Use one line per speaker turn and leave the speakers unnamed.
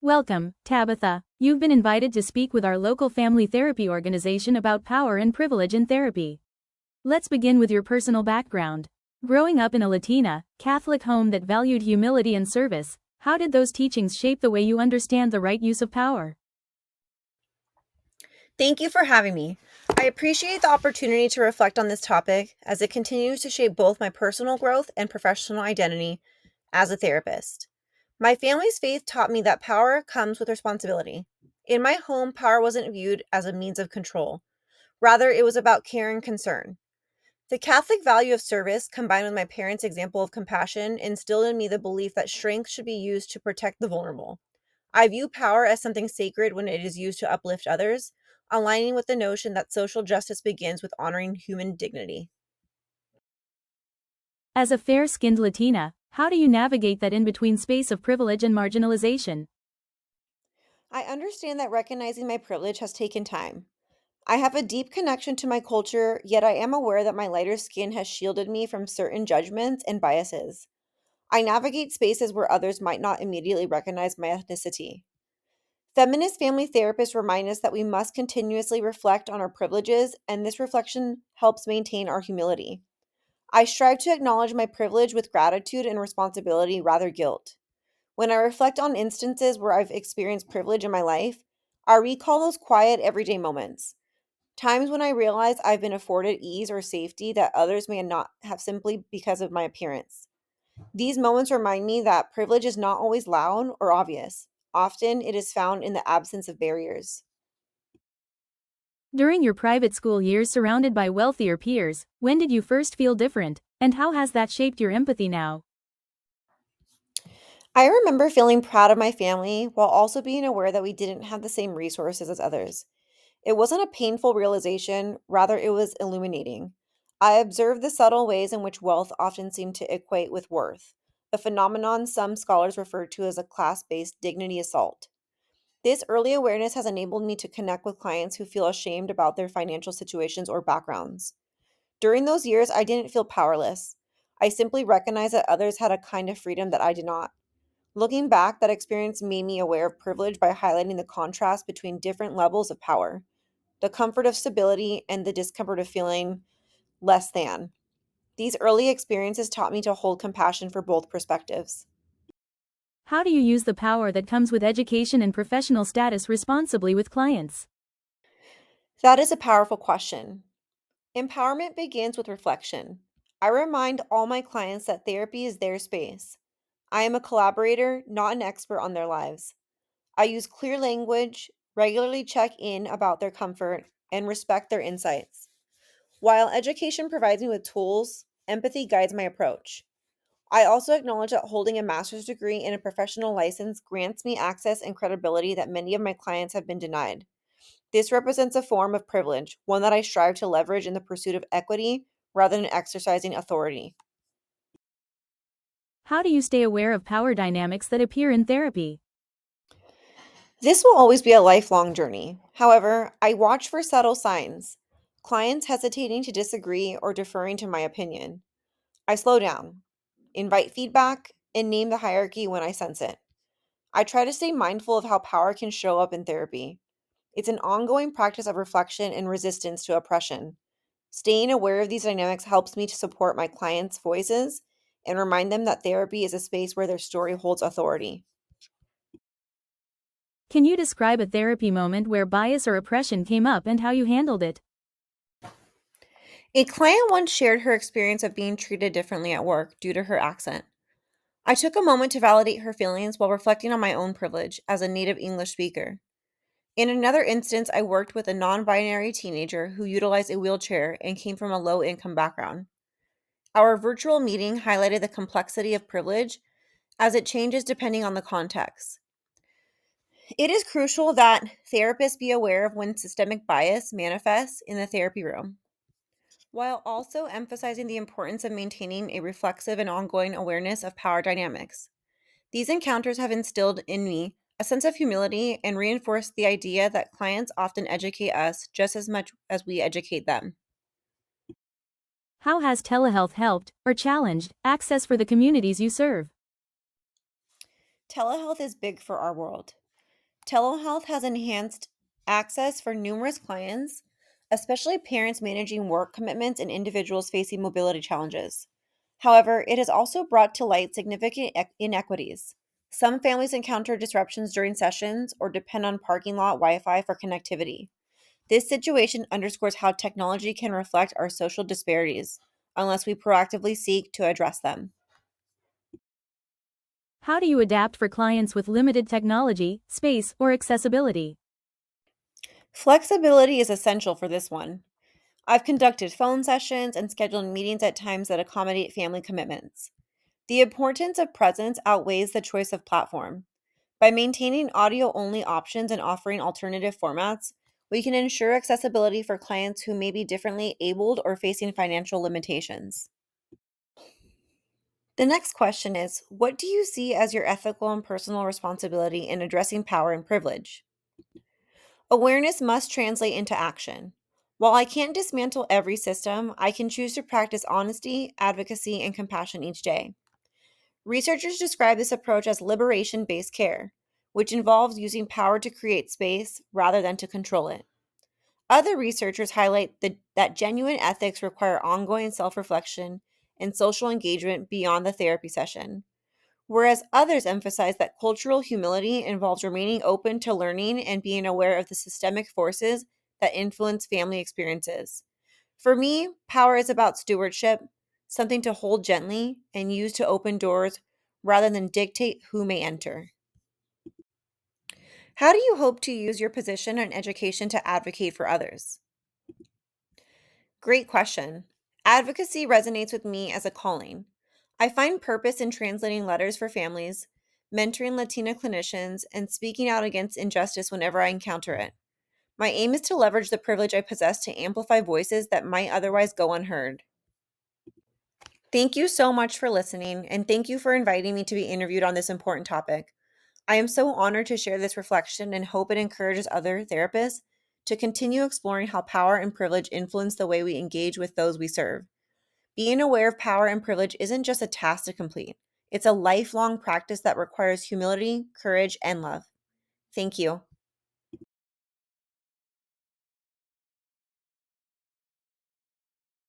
Welcome, Tabitha. You've been invited to speak with our local family therapy organization about power and privilege in therapy. Let's begin with your personal background. Growing up in a Latina, Catholic home that valued humility and service, how did those teachings shape the way you understand the right use of power?
Thank you for having me. I appreciate the opportunity to reflect on this topic as it continues to shape both my personal growth and professional identity as a therapist. My family's faith taught me that power comes with responsibility. In my home, power wasn't viewed as a means of control. Rather, it was about care and concern. The Catholic value of service, combined with my parents' example of compassion, instilled in me the belief that strength should be used to protect the vulnerable. I view power as something sacred when it is used to uplift others, aligning with the notion that social justice begins with honoring human dignity.
As a fair-skinned Latina, how do you navigate that in-between space of privilege and marginalization?
I understand that recognizing my privilege has taken time. I have a deep connection to my culture, yet I am aware that my lighter skin has shielded me from certain judgments and biases. I navigate spaces where others might not immediately recognize my ethnicity. Feminist family therapists remind us that we must continuously reflect on our privileges, and this reflection helps maintain our humility. I strive to acknowledge my privilege with gratitude and responsibility rather guilt. When I reflect on instances where I've experienced privilege in my life, I recall those quiet everyday moments, times when I realize I've been afforded ease or safety that others may not have simply because of my appearance. These moments remind me that privilege is not always loud or obvious. Often it is found in the absence of barriers.
During your private school years surrounded by wealthier peers, when did you first feel different, and how has that shaped your empathy now?
I remember feeling proud of my family while also being aware that we didn't have the same resources as others. It wasn't a painful realization, rather, it was illuminating. I observed the subtle ways in which wealth often seemed to equate with worth, a phenomenon some scholars refer to as a class based dignity assault. This early awareness has enabled me to connect with clients who feel ashamed about their financial situations or backgrounds. During those years, I didn't feel powerless. I simply recognized that others had a kind of freedom that I did not. Looking back, that experience made me aware of privilege by highlighting the contrast between different levels of power, the comfort of stability and the discomfort of feeling less than. These early experiences taught me to hold compassion for both perspectives.
How do you use the power that comes with education and professional status responsibly with clients?
That is a powerful question. Empowerment begins with reflection. I remind all my clients that therapy is their space. I am a collaborator, not an expert on their lives. I use clear language, regularly check in about their comfort, and respect their insights. While education provides me with tools, empathy guides my approach. I also acknowledge that holding a master's degree and a professional license grants me access and credibility that many of my clients have been denied. This represents a form of privilege, one that I strive to leverage in the pursuit of equity rather than exercising authority.
How do you stay aware of power dynamics that appear in therapy?
This will always be a lifelong journey. However, I watch for subtle signs, clients hesitating to disagree or deferring to my opinion. I slow down, invite feedback, and name the hierarchy when I sense it. I try to stay mindful of how power can show up in therapy. It's an ongoing practice of reflection and resistance to oppression. Staying aware of these dynamics helps me to support my clients' voices and remind them that therapy is a space where their story holds authority.
Can you describe a therapy moment where bias or oppression came up and how you handled it?
A client once shared her experience of being treated differently at work due to her accent. I took a moment to validate her feelings while reflecting on my own privilege as a native English speaker. In another instance, I worked with a non binary teenager who utilized a wheelchair and came from a low income background. Our virtual meeting highlighted the complexity of privilege as it changes depending on the context. It is crucial that therapists be aware of when systemic bias manifests in the therapy room, while also emphasizing the importance of maintaining a reflexive and ongoing awareness of power dynamics. These encounters have instilled in me a sense of humility and reinforced the idea that clients often educate us just as much as we educate them.
How has telehealth helped, or challenged, access for the communities you serve?
Telehealth is big for our world. Telehealth has enhanced access for numerous clients, especially parents managing work commitments and individuals facing mobility challenges. However, it has also brought to light significant inequities. Some families encounter disruptions during sessions or depend on parking lot Wi Fi for connectivity. This situation underscores how technology can reflect our social disparities unless we proactively seek to address them.
How do you adapt for clients with limited technology, space, or accessibility?
Flexibility is essential for this one. I've conducted phone sessions and scheduled meetings at times that accommodate family commitments. The importance of presence outweighs the choice of platform. By maintaining audio only options and offering alternative formats, we can ensure accessibility for clients who may be differently abled or facing financial limitations. The next question is, what do you see as your ethical and personal responsibility in addressing power and privilege? Awareness must translate into action. While I can't dismantle every system, I can choose to practice honesty, advocacy, and compassion each day. Researchers describe this approach as liberation based care, which involves using power to create space rather than to control it. Other researchers highlight that genuine ethics require ongoing self reflection and social engagement beyond the therapy session, whereas others emphasize that cultural humility involves remaining open to learning and being aware of the systemic forces that influence family experiences. For me, power is about stewardship, something to hold gently and use to open doors rather than dictate who may enter. How do you hope to use your position and education to advocate for others? Great question. Advocacy resonates with me as a calling. I find purpose in translating letters for families, mentoring Latina clinicians, and speaking out against injustice whenever I encounter it. My aim is to leverage the privilege I possess to amplify voices that might otherwise go unheard. Thank you so much for listening, and thank you for inviting me to be interviewed on this important topic. I am so honored to share this reflection and hope it encourages other therapists to continue exploring how power and privilege influence the way we engage with those we serve. Being aware of power and privilege isn't just a task to complete, it's a lifelong practice that requires humility, courage, and love. Thank you.